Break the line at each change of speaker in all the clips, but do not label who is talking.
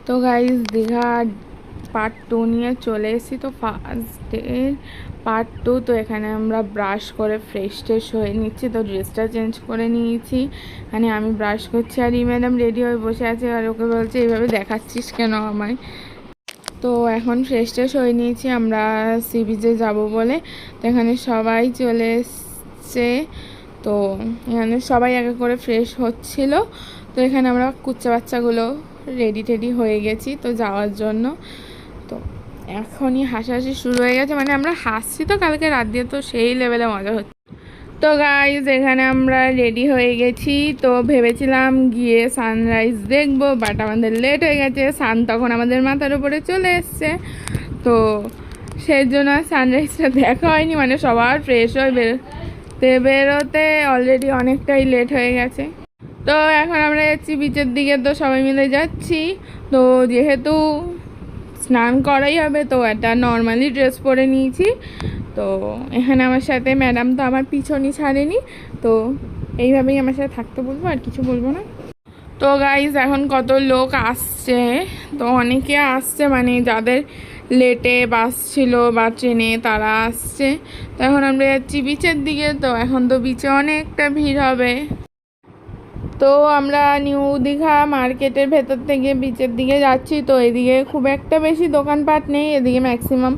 তো guys Digha part 2 নিয়ে চলে এসেছি। তো ফার্স্ট ডে পার্ট 2। তো এখানে আমরা ব্রাশ করে ফ্রেশ ট্রেশ হয়ে নিচ্ছি। তো ড্রেসটা চেঞ্জ করে নিয়েছি, মানে আমি ব্রাশ করছি আর ম্যাডাম রেডি হয়ে বসে আছে। আর ওকে বলছে এইভাবে দেখাচ্ছিস কেন আমায়। তো এখন ফ্রেশ ট্রেশ হয়ে নিয়েছি আমরা সি বিচে যাবো বলে। তো এখানে সবাই চলে এসছে। তো এখানে সবাই আগে করে ফ্রেশ হচ্ছিল। তো এখানে আমরা কুচ্চা বাচ্চাগুলো রেডি টেডি হয়ে গেছি তো যাওয়ার জন্য। তো এখনই হাসাহাসি শুরু হয়ে গেছে, মানে আমরা হাসছি তো কালকে রাত দিয়ে, তো সেই লেভেলে মজা হচ্ছে। তো গাইজ এখানে আমরা রেডি হয়ে গেছি। তো ভেবেছিলাম গিয়ে সানরাইজ দেখবো, বাট আমাদের লেট হয়ে গেছে। সান তখন আমাদের মাথার উপরে চলে এসছে, তো সেই জন্য সানরাইজটা দেখা হয়নি। মানে সবার ফ্রেশ হয়ে বেরোতে অলরেডি অনেকটাই লেট হয়ে গেছে। তো এখন আমরা যাচ্ছি বিচের দিকে। তো সবাই মিলে যাচ্ছি। তো যেহেতু স্নান করাই হবে, তো একটা নর্মালি ড্রেস পরে নিয়েছি। তো এখানে আমার সাথে ম্যাডাম তো আমার পিছনই ছাড়েনি, তো এইভাবেই আমার সাথে থাকতে বলবো, আর কিছু বলবো না। তো গাইজ এখন কত লোক আসছে, তো অনেকে আসছে, মানে যাদের লেটে বাস ছিল বা ট্রেনে তারা আসছে। তো এখন আমরা যাচ্ছি বিচের দিকে। তো এখন তো বিচে অনেকটা ভিড় হবে। তো আমরা নিউ দীঘা মার্কেটের ভেতর থেকে বিচের দিকে যাচ্ছি। তো এদিকে খুব একটা বেশি দোকানপাট নেই, এদিকে ম্যাক্সিমাম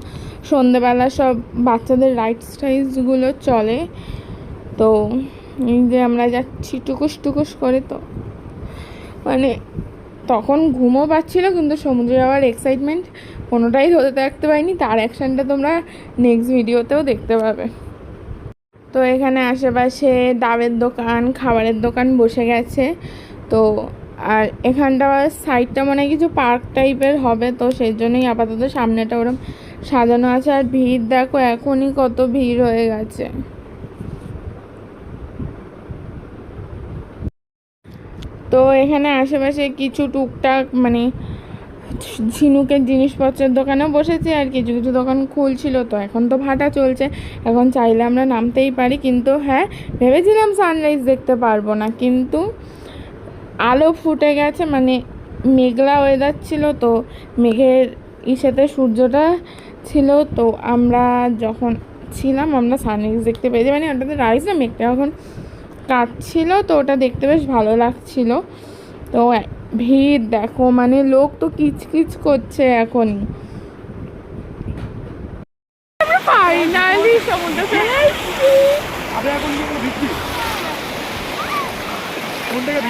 সন্ধেবেলা সব বাচ্চাদের রাইডস টাইডসগুলো চলে। তো এই যে আমরা যাচ্ছি টুকুস টুকুস করে। তো মানে তখন ঘুমও পাচ্ছিলো, কিন্তু সমুদ্রে যাওয়ার এক্সাইটমেন্ট কোনোটাই ধরে থাকতে পারিনি। তার অ্যাকশানটা তোমরা নেক্সট ভিডিওতেও দেখতে পাবে। তো এখানে আশেপাশে ডাবের দোকান, খাবারের দোকান বসে গেছে। তো আর এখানটা সাইডটা মনে হয় কিছু পার্ক টাইপের হবে, তো সেই জন্যই আপাতত সামনেটা ওরম সাজানো আছে। আর ভিড় দেখো, এখনই কত ভিড় হয়ে গেছে। তো এখানে আশেপাশে কিছু টুকটাক মানে ঝিনুকের জিনিসপত্রের দোকানেও বসেছে, আর কিছু কিছু দোকান খুলছিল। তো এখন তো ভাটা চলছে, এখন চাইলে আমরা নামতেই পারি। কিন্তু হ্যাঁ, ভেবেছিলাম সানরাইজ দেখতে পারবো না, কিন্তু আলো ফুটে গেছে, মানে মেঘলা ওয়েদার ছিল। তো মেঘের ইসেতে সূর্যটা ছিল। তো আমরা যখন ছিলাম আমরা সানরাইজ দেখতে পেয়েছি, মানে ওটাতে রাইজ না, মেঘটা এখন কাটছিল। তো ওটা দেখতে বেশ ভালো লাগছিল। তো ভিড় দেখো, মানে লোক তো কিচকিচ করছে এখনই। ফাইনালি সমুদ্র চলে এসেছি।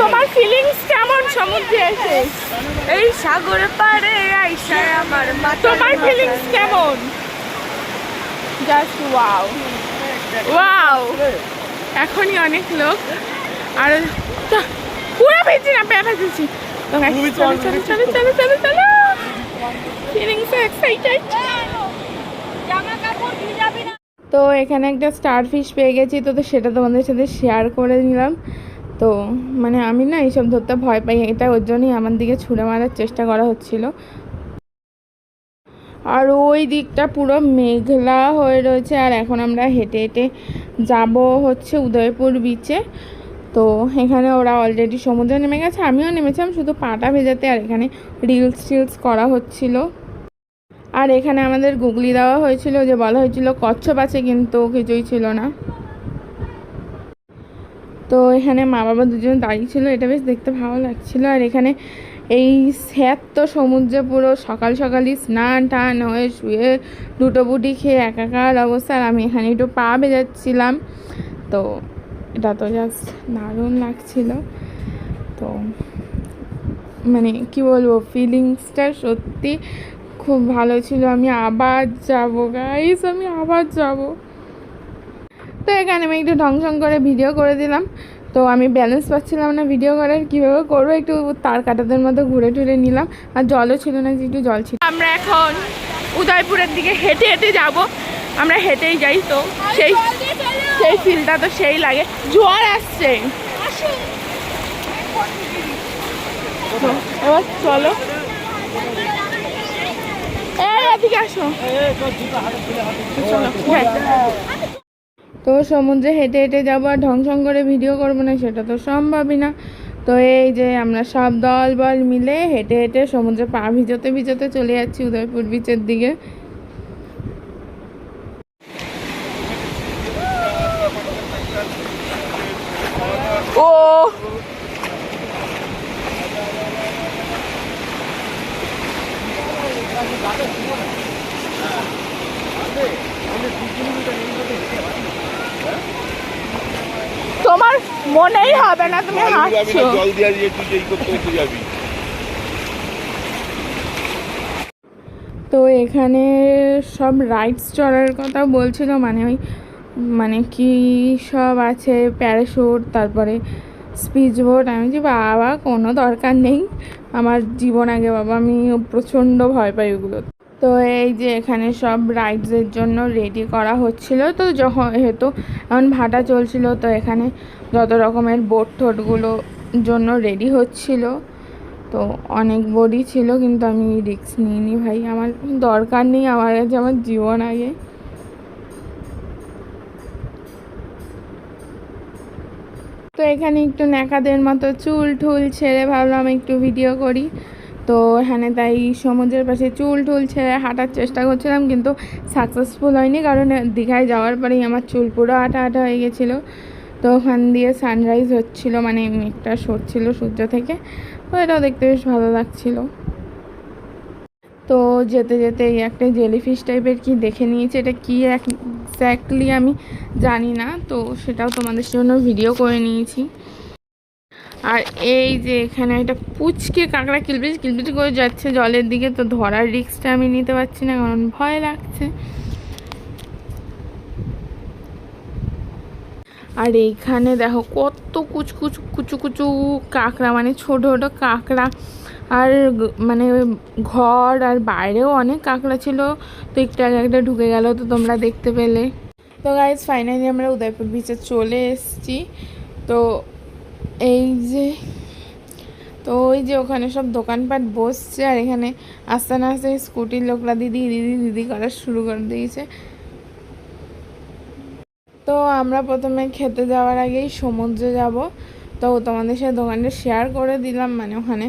তোমার ফিলিংস কেমন সমুদ্রে এসে?
এই সাগরে পারে আইসা আমার মাথা।
তোমার ফিলিংস কেমন? Just wow wow. এখনই অনেক লোক, আর পুরো ভেজে না প্যা ভেজেছি। তো চলো চলো চলো চলো চলো চলো, ফিলিং সো এক্সাইটেড। তো এখানে একটা স্টার ফিশ পেয়ে গেছি, তো সেটা তোমাদের সাথে শেয়ার করে নিলাম। তো মানে আমি না এইসব ধরতে ভয় পাই, এটা ওর জন্যই আমার দিকে ছুঁড়ে মারার চেষ্টা করা হচ্ছিল। আর ওই দিকটা পুরো মেঘলা হয়ে রয়েছে। আর এখন আমরা হেঁটে হেঁটে যাব হচ্ছে উদয়পুর বিচে। তো এখানে ওরা অলরেডি সমুদ্রে নেমে গেছে, আমিও নেমেছিলাম শুধু পাটা ভেজাতে। আর এখানে রিলস টিলস করা হচ্ছিল। আর এখানে আমাদের গুগলি দেওয়া হয়েছিল, যে বলা হয়েছিল কচ্ছপ আছে, কিন্তু কিছুই ছিল না। তো এখানে মা বাবা দুজন দাঁড়িয়ে ছিল, এটা বেশ দেখতে ভালো লাগছিল। আর এখানে এই স্যার তো সমুদ্রে পুরো সকাল সকালই স্নান টান হয়ে শুয়ে দুটো বুটি খেয়ে একাকার অবস্থা। আর আমি এখানে একটু পা ভেজাচ্ছিলাম। তো এটা তো জাস্ট দারুণ লাগছিল। তো মানে কি বলবো, ফিলিংসটা সত্যি খুব ভালো ছিল। আমি আবার যাবো গাইস, আমি আবার যাব। তো এখানে আমি একটু ঢংসং করে ভিডিও করে দিলাম। তো আমি ব্যালেন্স পাচ্ছিলাম না ভিডিও করার, কীভাবে করবো, একটু তার কাটাদের মতো ঘুরে টুরে নিলাম। আর জলও ছিল না, যে একটু জল ছিল। আমরা এখন উদয়পুরের দিকে হেঁটে হেঁটে যাব, আমরা হেঁটেই যাই। তো সেই সেই ফিলটা তো সেই লাগে। জোয়ার আসছে, এবার চলো এদিকে আসো। তো সমুদ্রে হেঁটে হেঁটে যাবো, আর ঢংসং করে ভিডিও করবো না, সেটা তো সম্ভবই না। তো এই যে আমরা সব দল বল মিলে হেঁটে হেঁটে সমুদ্রে পা ভিজোতে ভিজোতে চলে যাচ্ছি উদয়পুর বিচের দিকে।
ও তোমার মনেই হবে না তুমি হাসছো।
জল দিয়ে দিয়ে তুই এই করতে করতে যাবি।
তো এখানে সব রাইডস চড়ার কথা বলছিল, মানে ওই মানে কি সব আছে, প্যারাশুট, তারপরে স্পিচ বোট। আমি যে বাবা কোনো দরকার নেই, আমার জীবন আগে বাবা, আমি প্রচণ্ড ভয় পাই ওগুলো। তো এই যে এখানে সব রাইডসের জন্য রেডি করা হচ্ছিল। তো যখন হয়তো এখন ভাটা চলছিল, তো এখানে যত রকমের বোট টোটগুলো জন্য রেডি হচ্ছিল। তো অনেক বোটই ছিল, কিন্তু আমি রিস্ক নিইনি ভাই, আমার দরকার নেই, আমার কাছে আমার জীবন আগে। তো এখানে একটু ন্যাকাদের মতো চুল ঠুল ছেড়ে ভাবলাম একটু ভিডিও করি। তো এখানে তাই সমুদ্রের পাশে চুল টুল ছেড়ে হাঁটার চেষ্টা করছিলাম, কিন্তু সাকসেসফুল হয়নি, কারণ দীঘায় যাওয়ার পরেই আমার চুল পুরো আটা আটা হয়ে গেছিলো। তো ওখান দিয়ে সানরাইজ হচ্ছিলো, মানে মেঘটা সরছিল সূর্য থেকে, তো এটাও দেখতে বেশ ভালো লাগছিলো। তো যেতে যেতে এই একটা জেলিফিশ টাইপের কি দেখে নিয়েছি, এটা কি এক্স্যাক্টলি আমি জানি না, তো সেটাও তোমাদের জন্য ভিডিও করে নিয়েছি। আর এই যে এখানে একটা পুচকে কাঁকড়া কিলবিচ কিলবিচ করে যাচ্ছে জলের দিকে, তো ধরার রিস্কটা আমি নিতে পারছি না, কারণ ভয় লাগছে। আর এইখানে দেখো কত কুচকুচ কুচু কুচু কাঁকড়া, মানে ছোটো ছোটো কাঁকড়া, আর মানে ঘর আর বাইরেও অনেক কাঁকড়া ছিল। তো একটু আগে একটা ঢুকে গেল, তো তোমরা দেখতে পেলে। তো গাইজ ফাইনালি আমরা উদয়পুর বিচে চলে এসেছি। তো এই যে, তো ওই যে ওখানে সব দোকানপাট বসছে, আর এখানে আস্তে না আস্তে স্কুটির লোকরা দিদি দিদি দিদি করা শুরু করে দিয়েছে। তো আমরা প্রথমে খেতে যাওয়ার আগেই সমুদ্রে যাব, তো তোমাদের সাথে দোকানটা শেয়ার করে দিলাম, মানে ওখানে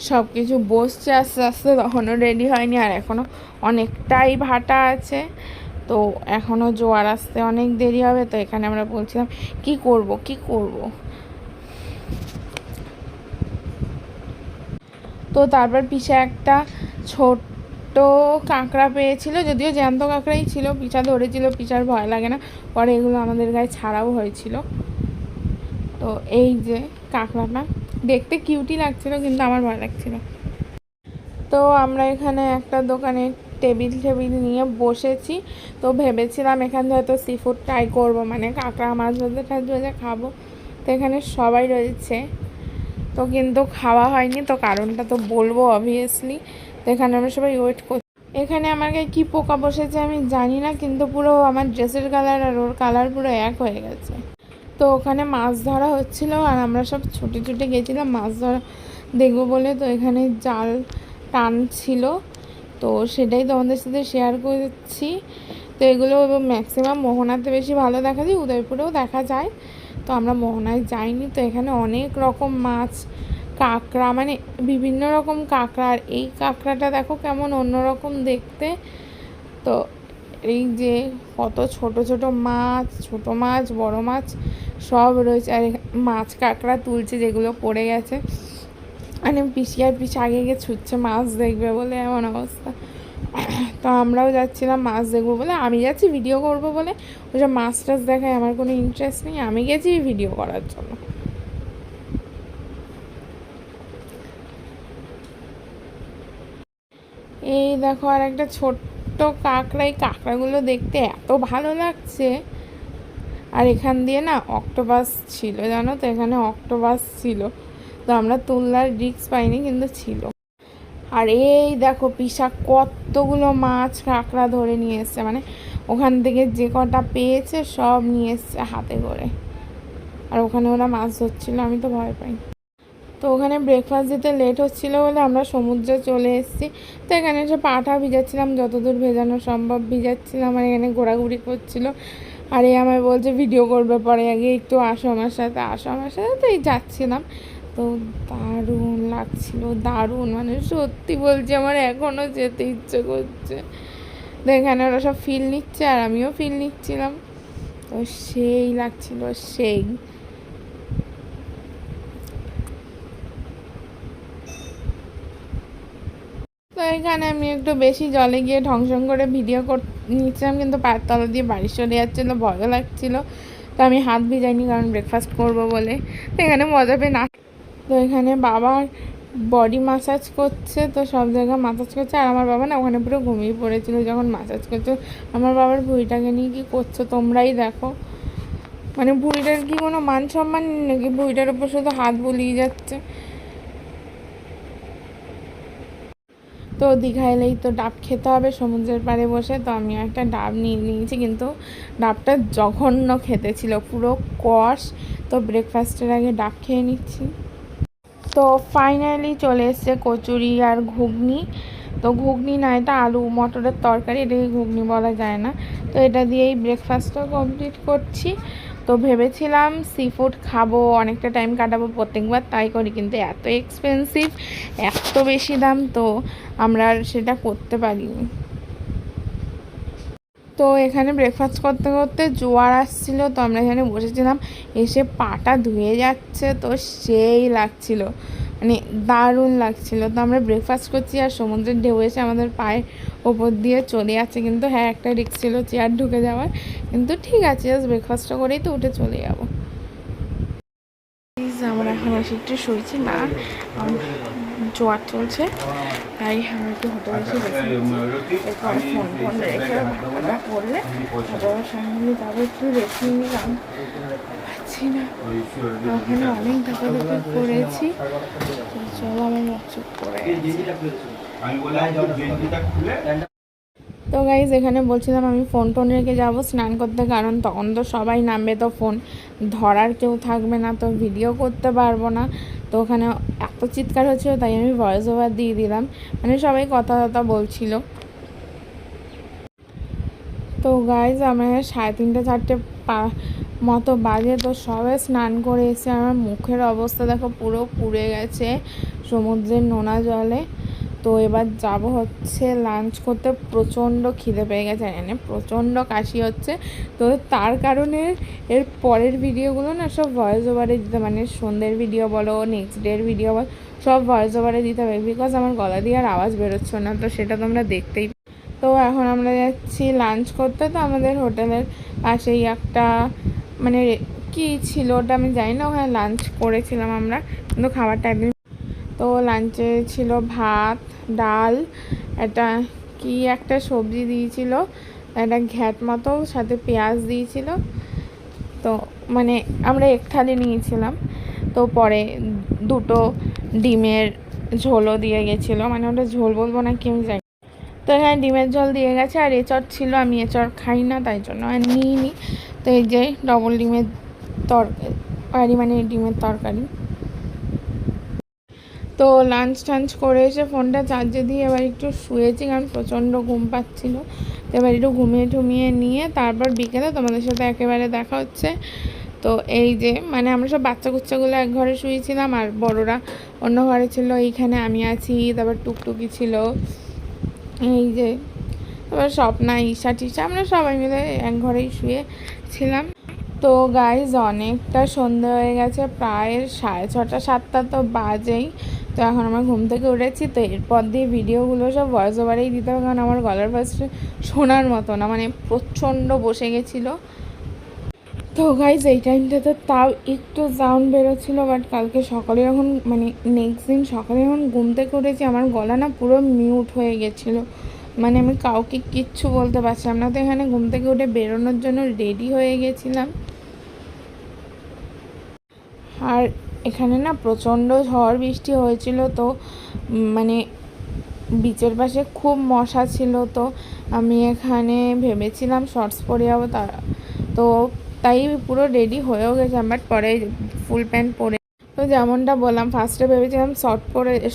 সব কিছু বসছে আস্তে আস্তে, তখনও রেডি হয়নি, আর এখনও অনেকটাই ভাটা আছে, তো এখনও জোয়ার আসতে অনেক দেরি হবে। তো এখানে আমরা বলছিলাম কি করব। তো তারপর পিছে একটা ছোট্ট কাঁকড়া পেয়েছিল, যদিও জ্যান্ত কাঁকড়াই ছিল, পিছা ধরেছিল, পিছার ভয় লাগে না, পরে এগুলো আমাদের গায়ে ছাড়াও হয়েছিল। তো এই যে কাঁকড়াটা দেখতে কিউটই লাগছিল, কিন্তু আমার ভয় লাগছিল। তো আমরা এখানে একটা দোকানে টেবিল নিয়ে বসেছি। তো ভেবেছিলাম এখানে হয়তো সি ফুড ট্রাই করবো, মানে কাঁকড়া মাছ ভাজা খাবো। তো এখানে সবাই রয়েছে, তো কিন্তু খাওয়া হয়নি, তো কারণটা তো বলবো অবভিয়াসলি। তো এখানে আমরা সবাই ওয়েট করছি। এখানে আমার গায়ে কী পোকা বসেছে আমি জানি না, কিন্তু পুরো আমার ড্রেসের কালার আর ওর কালার পুরো এক হয়ে গেছে। তো ওখানে মাছ ধরা হচ্ছিল, আর আমরা সব ছুটে ছুটে গেছিলাম মাছ ধরা দেখবো বলে। তো এখানে জাল টানছিল, তো সেটাই তোমাদের সাথে শেয়ার করছি। তো এগুলো ম্যাক্সিমাম মোহনাতে বেশি ভালো দেখা যায়, উদয়পুরেও দেখা যায়, তো আমরা মোহনায় যাইনি। তো এখানে অনেক রকম মাছ, কাঁকড়া, মানে বিভিন্ন রকম কাঁকড়া, আর এই কাঁকড়াটা দেখো কেমন অন্যরকম দেখতে। তো এই যে কত ছোট ছোট মাছ, ছোট মাছ, বড় মাছ সব রয়েছে, আর মাছ কাঁকড়া তুলছে যেগুলো পড়ে গেছে, মানে পিসি আর পিস আগে গিয়ে ছুটছে মাছ দেখবে বলে, এমন অবস্থা। তো আমরাও যাচ্ছিলাম মাছ দেখবো বলে, আমি যাচ্ছি ভিডিও করবো বলে, ওইসব মাছ টাছ দেখায় আমার কোনো ইন্টারেস্ট নেই, আমি গেছি ভিডিও করার জন্য। এই দেখো আর একটা ছোট্ট কাঁকড়া, এই কাঁকড়াগুলো দেখতে এত ভালো লাগছে। আর এখান দিয়ে না অক্টোপাস ছিল, জানো তো, এখানে অক্টোপাস ছিল, তো আমরা তুলনার রিস্ক পাইনি, কিন্তু ছিল। আর এই দেখো পিসা কতগুলো মাছ কাঁকড়া ধরে নিয়ে এসছে, মানে ওখান থেকে যে কটা পেয়েছে সব নিয়ে এসছে হাতে করে, আর ওখানে ওরা মাছ ধরছিল, আমি তো ভয় পাই। তো ওখানে ব্রেকফাস্ট দিতে লেট হচ্ছিলো বলে আমরা সমুদ্রে চলে এসেছি। তো এখানে এসে পাটা ভিজাচ্ছিলাম, যতদূর ভেজানো সম্ভব ভিজাচ্ছিলাম, আর এখানে ঘোরাঘুরি করছিলো। আর এই আমায় বলছে ভিডিও করবে পরে, আগে একটু আসো আমার সাথে, তো এই যাচ্ছিলাম। তো দারুণ লাগছিল, দারুণ, মানে সত্যি বলছি আমার এখনও যেতে ইচ্ছে করছে। তো এখানে ওরা সব ফিল নিচ্ছে আর আমিও ফিল নিচ্ছিলাম, তো সেই লাগছিল, সেই। তো এখানে আমি একটু বেশি জলে গিয়ে ঢংসং করে ভিডিও নিচ্ছিলাম, কিন্তু পায়ের তলা দিয়ে বাড়ি চলে যাচ্ছিলো, ভয়ও লাগছিলো। তো আমি হাত ভিজাইনি কারণ ব্রেকফাস্ট করব বলে। তো এখানে মজা পেয়ে না। তো এখানে বাবার বডি মাসাজ করছে, তো সব জায়গায় মাসাজ করছে, আর আমার বাবা না ওখানে পুরো ঘুমিয়ে পড়েছিল যখন মাসাজ করছে। আমার বাবার ভুঁড়িটাকে নিয়ে কী করছো তোমরাই দেখো, মানে ভুঁড়িটার কি কোনো মান সম্মান নাকি, ভুঁড়িটার উপর শুধু হাত বুলিয়ে যাচ্ছে। তো দীঘা এলেই তো ডাব খেতে হবে সমুদ্রের পাড়ে বসে, তো আমি একটা ডাব নিয়ে নিয়েছি, কিন্তু ডাবটা জঘন্য খেতে ছিল, পুরো কষ। তো ব্রেকফাস্টের আগে ডাব খেয়ে নিচ্ছি। তো ফাইনালি চলে এসছে কচুরি আর ঘুগনি। তো ঘুগনি না, এটা আলু মটরের তরকারি, এটাকে ঘুগনি বলা যায় না। তো এটা দিয়েই ব্রেকফাস্টটা কমপ্লিট করছি। তো ভেবেছিলাম সি ফুড খাবো, অনেকটা টাইম কাটাবো, প্রত্যেকবার তাই করি, কিন্তু এত এক্সপেন্সিভ, এত বেশি দাম, তো আমরা আর সেটা করতে পারিনি। তো এখানে ব্রেকফাস্ট করতে করতে জোয়ার আসছিল, তো আমরা এখানে বসেছিলাম, এসে পাটা ধুয়ে যাচ্ছে, তো সেই লাগছিল, মানে দারুণ লাগছিল। তো আমরা ব্রেকফাস্ট করছি আর সমুদ্রের ঢেউ এসে আমাদের পায়ের ওপর দিয়ে চলে যাচ্ছে, কিন্তু হ্যাঁ একটা রিস্ক ছিল চেয়ার ঢুকে যাওয়ার, কিন্তু ঠিক আছে, জাস্ট ব্রেকফাস্টটা করেই তো উঠে চলে যাবো। আমরা এখন এসে একটু শুয়েছি না, জোয়ার চলছে, তাই আমি একটু হোটেলে এসে এরপর ফোন রেখে ভাড়াটা করলে তারপর সঙ্গে যাবো, একটু রেখে নিলাম, পাচ্ছি না, ওখানে অনেক ধাপাধাপি করেছি। চলো আমার মুখ চুপ করে তো গাইজ এখানে বলছিলাম আমি ফোন রেখে যাবো স্নান করতে, কারণ তখন তো সবাই নামবে, তো ফোন ধরার কেউ থাকবে না, তো ভিডিও করতে পারবো না। তো ওখানে এত চিৎকার হচ্ছিল, তাই আমি ভয়েস ওভার দিয়ে দিলাম, মানে সবাই কথা বলছিল। তো গাইজ আমার 3:30 4টে মতো বাজে, তো সবাই স্নান করে এসে আমার মুখের অবস্থা দেখো পুরো পুড়ে গেছে সমুদ্রের নোনা জলে। তো এবার যাব হচ্ছে লাঞ্চ করতে, প্রচণ্ড খিদে পেয়ে গেছে, এনে প্রচণ্ড কাশি হচ্ছে, তো তার কারণে এর পরের ভিডিওগুলো না সব ভয়েস ওভারে দিতে, মানে সন্ধ্যের ভিডিও বলো, নেক্সট ডের ভিডিও বলো, সব ভয়েস ওভারে দিতে হবে, বিকজ আমার গলা দিয়ে আর আওয়াজ বেরোচ্ছে না, তো সেটা তোমরা দেখতেই। তো এখন আমরা যাচ্ছি লাঞ্চ করতে। তো আমাদের হোটেলের পাশেই একটা মানে কি ছিল ওটা আমি জানি না, ওখানে লাঞ্চ করেছিলাম আমরা, কিন্তু খাবারটা একদিন। তো লাঞ্চে ছিল ভাত, ডাল, একটা কি একটা সবজি দিয়েছিল, একটা ঘ্যাট মতো, সাথে পেঁয়াজ দিয়েছিল। তো মানে আমরা এক থালি নিয়েছিলাম, তো পরে 2টো ডিমের ঝোলও দিয়ে গেছিলো, মানে ওটা ঝোল বলবো না কি আমি জানি। তো এখানে ডিমের ঝোল দিয়ে গেছে, আর এঁচড় ছিল, আমি এঁচড় খাই না তাই জন্য আর নিইনি। তো এই যে ডবল ডিমের তরকারি, মানে ডিমের তরকারি। তো লাঞ্চ টাঞ্চ করে এসে ফোনটা চার্জে দিয়ে এবার একটু শুয়েছি, কারণ প্রচণ্ড ঘুম পাচ্ছিলো। তো এবার একটু ঘুমিয়ে নিয়ে তারপর বিকেলে তোমাদের সাথে একেবারে দেখা হচ্ছে। তো এই যে মানে আমরা সব বাচ্চা কুচ্চাগুলো এক ঘরে শুয়েছিলাম, আর বড়রা অন্য ঘরে ছিল, এইখানে আমি আছি, তারপর টুকটুকি ছিল, এই যে তারপর স্বপ্না, ঈশা টিশা, আমরা সবাই মিলে এক ঘরেই শুয়েছিলাম। তো গাইজ অনেকটা সন্ধে হয়ে গেছে, প্রায় 6:30 7টা তো বাজেই। তো এখন আমার ঘুম থেকে উঠেছি, তো এরপর দিয়ে ভিডিওগুলো সব ভয়েস ওভারেই দিতে হবে, কারণ আমার গলার ভয়েস শোনার মতো না, মানে প্রচণ্ড বসে গেছিলো। তো গাইজ এই টাইমটাতে তাও একটু সাউন্ড বেরোচ্ছিলো, বাট কালকে সকালে যখন মানে নেক্সট দিন সকালে যখন ঘুম থেকে উঠেছি, আমার গলা না পুরো মিউট হয়ে গেছিলো, মানে আমি কাউকে কিচ্ছু বলতে পারছিলাম না। তো এখানে ঘুম থেকে উঠে বেরোনোর জন্য রেডি হয়ে গেছিলাম, আর এখানে না প্রচণ্ড ঝড় বৃষ্টি হয়েছিল, তো মানে বিচের পাশে খুব মশা ছিল। তো আমি এখানে ভেবেছিলাম শর্টস পরে যাবো, তো তাই পুরো রেডি হয়েও গেছিলাম, বাট পরে ফুল প্যান্ট পরে, তো যেমনটা বললাম ফার্স্টে ভেবেছিলাম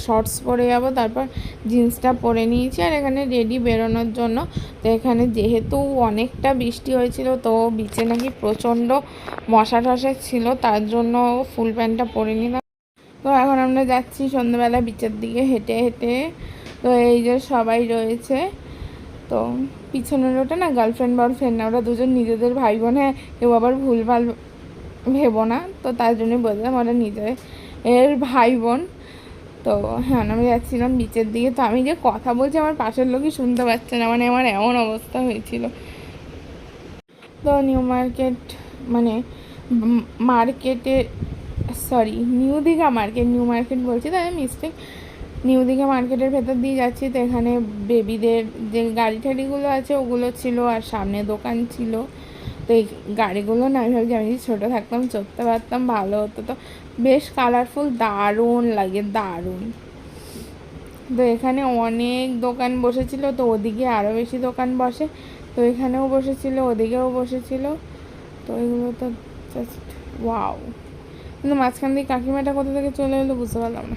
শর্টস পরে যাবো, তারপর জিন্সটা পরে নিয়েছি, আর এখানে রেডি বেরোনোর জন্য। তো এখানে যেহেতু অনেকটা বৃষ্টি হয়েছিল, তো বিচে নাকি প্রচণ্ড মশা টশা ছিল, তার জন্য ফুল প্যান্টটা পরে নিলাম। তো এখন আমরা যাচ্ছি সন্ধ্যেবেলা বিচের দিকে হেঁটে হেঁটে। তো এই যে সবাই রয়েছে। তো পিছনের ওটা না গার্লফ্রেন্ড বয়ফ্রেন্ড না, ওরা দুজন নিজেদের ভাই বোন। হ্যাঁ, কেউ আবার ভুলভাল ভেবো না, তো তার জন্যই বললাম ওরা নিজের এর ভাই বোন। তো হ্যাঁ, আমি যাচ্ছিলাম বিচের দিকে। তো আমি যে কথা বলছি আমার পাশের লোকই শুনতে পাচ্ছে না, মানে আমার এমন অবস্থা হয়েছিল। তো নিউ মার্কেট মানে মার্কেটে, sorry new Digha market, new market বলছি তাই মিস্টেক। নিউ দীঘা মার্কেটের ভেতর দিয়ে যাচ্ছি। তো এখানে বেবিদের যে গাড়ি ঠাড়িগুলো আছে ওগুলো ছিল, আর সামনে দোকান ছিল। তো এই গাড়িগুলো না আমি ভাবছি আমি যদি ছোটো থাকতাম চড়তে পারতাম ভালো হতো। তো বেশ কালারফুল, দারুণ লাগে, দারুণ। তো এখানে অনেক দোকান বসেছিল, তো ওদিকে আরও বেশি দোকান বসে। তো এখানেও বসেছিল, ওদিকেও বসেছিল। তো এগুলো তো জাস্ট ওয়াও। কিন্তু মাঝখান দিয়ে কাকিমাটা কোথা থেকে চলে এলো বুঝতে পারলাম না।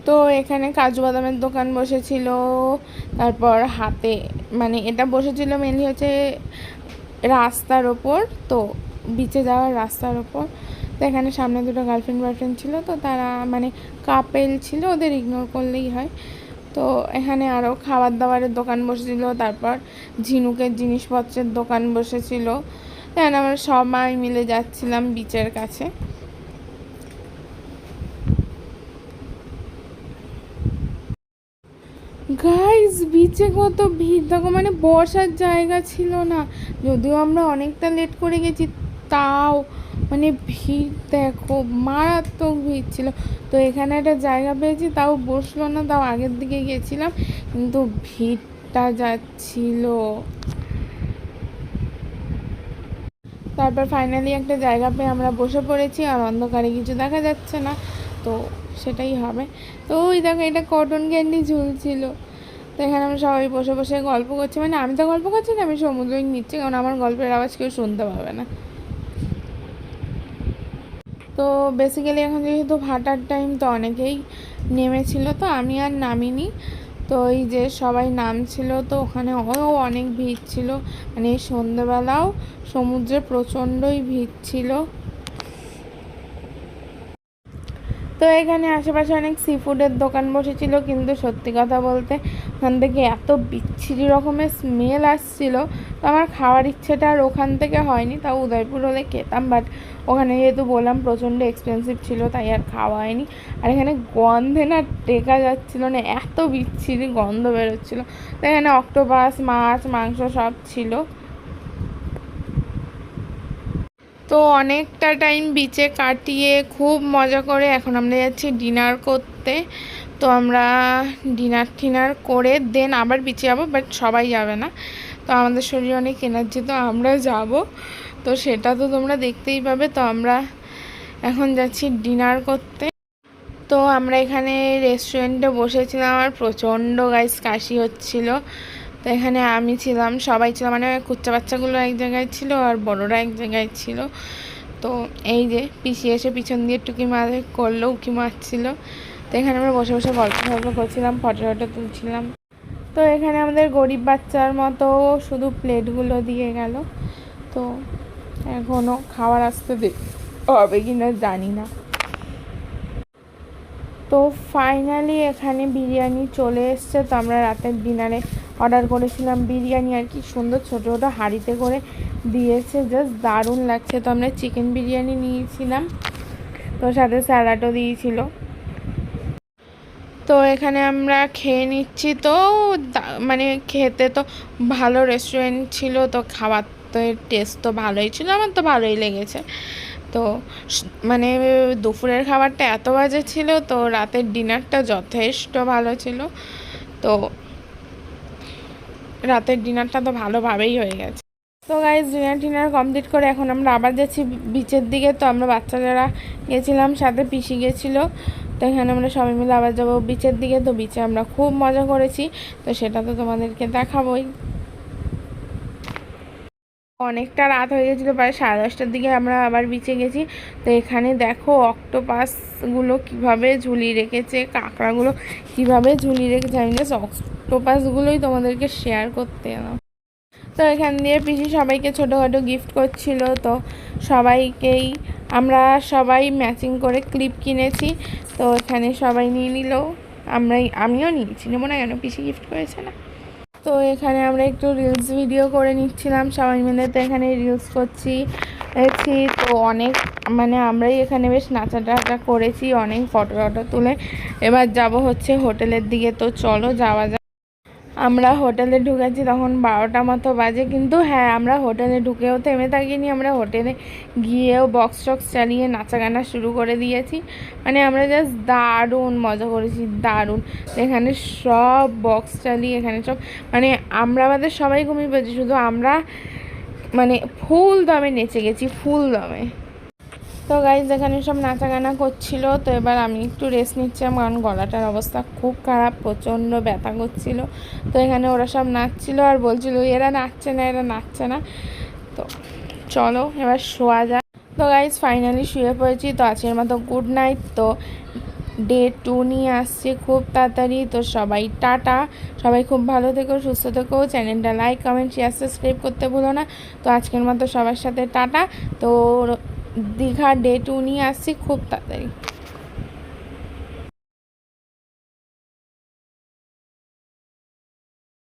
তো এখানে কাজু বাদামের দোকান বসেছিল। তারপর হাতে মানে এটা বসেছিল মেনলি হচ্ছে রাস্তার ওপর, তো বিচে যাওয়ার রাস্তার ওপর। তো এখানে সামনে দুটো গার্লফ্রেন্ড বয়ফ্রেন্ড ছিল, তো তারা মানে কাপেল ছিল, ওদের ইগনোর করলেই হয়। তো এখানে আরও খাবার দাবারের দোকান বসেছিল, তারপর ঝিনুকের জিনিসপত্রের দোকান বসেছিল। এখানে আমরা সবাই মিলে যাচ্ছিলাম বিচের কাছে। গাইস বিচে কত ভিড় দেখো, মানে বসার জায়গা ছিল না। যদিও আমরা অনেকটা লেট করে গেছি, তাও মানে ভিড় দেখো, মারাত্মক ভিড় ছিল। তো এখানে একটা জায়গা পেয়েছি, তাও বসলো না, তাও আগের দিকে গেছিলাম, কিন্তু ভিড়টা যাচ্ছিল। তারপর ফাইনালি একটা জায়গা পেয়ে আমরা বসে পড়েছি, আর অন্ধকারে কিছু দেখা যাচ্ছে না, তো সেটাই হবে। তো ওই দেখো এটা কটন ক্যান্ডি ঝুলছিল। তো এখানে আমরা সবাই বসে বসে গল্প করছি, মানে আমি তো গল্প করছি না, আমি সমুদ্রই নিচ্ছি, কারণ আমার গল্পের আওয়াজ কেউ শুনতে পাবে না। তো বেসিক্যালি এখন যেহেতু ভাটার টাইম, তো অনেকেই নেমেছিল, তো আমি আর নামিনি। তো এই যে সবাই নামছিল, তো ওখানে অনেক ভিড় ছিল, মানে এই সন্ধ্যেবেলাও সমুদ্রে প্রচণ্ডই ভিড় ছিল। তো এখানে আশেপাশে অনেক সি ফুডের দোকান বসেছিল, কিন্তু সত্যি কথা বলতে ওখান থেকে এত বিচ্ছিরি রকমের স্মেল আসছিল, তো আমার খাওয়ার ইচ্ছেটা আর ওখান থেকে হয়নি। তাও উদয়পুর হলে খেতাম, বাট ওখানে যেহেতু বললাম প্রচণ্ড এক্সপেন্সিভ ছিল, তাই আর খাওয়া হয়নি। আর এখানে গন্ধে না টেকা যাচ্ছিল না, এত বিচ্ছিরি গন্ধ বেরোচ্ছিলো। তো এখানে অক্টোপাস, মাছ, মাংস সব ছিল। তো অনেকটা টাইম বিচে কাটিয়ে খুব মজা করে এখন আমরা যাচ্ছি ডিনার করতে। তো আমরা ডিনার করে দেন আবার বিচে যাবো, বাট সবাই যাবে না। তো আমাদের শরীরে অনেক এনার্জি, তো আমরা যাব, তো সেটা তো তোমরা দেখতেই পাবে। তো আমরা এখন যাচ্ছি ডিনার করতে। তো আমরা এখানে রেস্টুরেন্টে বসেছিলাম, আর প্রচণ্ড গাইস কাশি হচ্ছিল। তো এখানে আমি ছিলাম, সবাই ছিল, মানে কুচ্চা বাচ্চাগুলো এক জায়গায় ছিল আর বড়রা এক জায়গায় ছিল। তো এই যে পিছিয়ে এসে পিছন দিয়ে টুকি করলো, উকি মারছিল। তো এখানে আমরা বসে বসে গল্প করছিলাম, ফটো তুলছিলাম। তো এখানে আমাদের গরিব বাচ্চার মতো শুধু প্লেটগুলো দিয়ে গেল। তো এখনও খাবার আসতে হবে কি না জানি না। তো ফাইনালি এখানে বিরিয়ানি চলে এসছে। তো আমরা রাতের ডিনারে অর্ডার করেছিলাম বিরিয়ানি, আর কি সুন্দর ছোটো ছোটো হাঁড়িতে করে দিয়েছে, জাস্ট দারুণ লাগছে। তো আমরা চিকেন বিরিয়ানি নিয়েছিলাম, তো সাথে স্যালাডও দিয়েছিল। তো এখানে আমরা খেয়ে নিচ্ছি। তো মানে খেতে তো ভালো রেস্টুরেন্ট ছিল, তো খাবার তো টেস্ট তো ভালোই ছিল, আমার তো ভালোই লেগেছে। তো মানে দুপুরের খাবারটা এত বাজে ছিল, তো রাতের ডিনারটা যথেষ্ট ভালো ছিল। তো রাতের ডিনারটা তো ভালোভাবেই হয়ে গেছে। তো গাইজ ডিনার কমপ্লিট করে এখন আমরা আবার যাচ্ছি বিচের দিকে। তো আমরা বাচ্চা যারা গেছিলাম, সাথে পিসি গেছিলো, তো এখানে আমরা সবাই মিলে আবার যাবো বিচের দিকে। তো বিচে আমরা খুব মজা করেছি, তো সেটা তো তোমাদেরকে দেখাবোই। অনেকটা রাত হয়ে গেছিলো, প্রায় 10:30টার দিকে আমরা আবার বিচে গেছি। তো এখানে দেখো অক্টোপাসগুলো কিভাবে ঝুলিয়ে রেখেছে, কাঁকড়াগুলো কিভাবে ঝুলিয়ে রেখেছে। আমি জাস্ট অক্টোপাসগুলোই তোমাদেরকে শেয়ার করতে এলাম। তো এখান দিয়ে পিসি সবাইকে ছোটোখাটো গিফট করছিল, তো সবাইকেই আমরা সবাই ম্যাচিং করে ক্লিপ কিনেছি, তো এখানে সবাই নিয়ে নিল, আমিও নিয়েছি, নেবো না কেন, পিসি গিফট করেছে না। তো এখানে আমরা একটু রিলস ভিডিও করে নিচ্ছিলাম সবাই মিলে, তো এখানে রিলস করছি। তো অনেক মানে আমরাই এখানে বেশ নাচা টাচা করেছি, অনেক ফটো টটো তুলে এবার যাব হচ্ছে হোটেলের দিকে। তো চলো যাওয়া যাক। আমরা হোটেলে ঢুকেছি তখন 12টা মতো বাজে, কিন্তু হ্যাঁ আমরা হোটেলে ঢুকেও থেমে থাকিনি, আমরা হোটেলে গিয়েও বক্স টক্স চালিয়ে নাচা গানা শুরু করে দিয়েছি। মানে আমরা জাস্ট দারুণ মজা করেছি, দারুণ। এখানে সব বক্স চালিয়ে এখানে সব মানে আমরা আমাদের সবাই ঘুমিয়ে পড়েছি, শুধু আমরা মানে ফুল দমে নেচে গেছি, ফুল দমে। তো গাইজ এখানে সব নাচা গানা করছিল, তো এবার আমি একটু রেস্ট নিচ্ছিলাম কারণ গলাটার অবস্থা খুব খারাপ, প্রচণ্ড ব্যথা করছিল। তো এখানে ওরা সব নাচছিল আর বলছিল এরা নাচছে না, এরা নাচছে না। তো চলো এবার শোয়া যায়। তো গাইজ ফাইনালি শুয়ে পড়েছি। তো আজকের মতো গুড নাইট। তো ডে 2 নিয়ে আসছে খুব তাড়াতাড়ি। তো সবাই টাটা, সবাই খুব ভালো থেকো, সুস্থ থেকো, চ্যানেলটা লাইক কমেন্ট শেয়ার সাবস্ক্রাইব করতে ভুলো না। তো আজকের মতো সবার সাথে টাটা। তো দীঘা ডে 2 নিয়ে আসছি খুব তাড়াতাড়ি।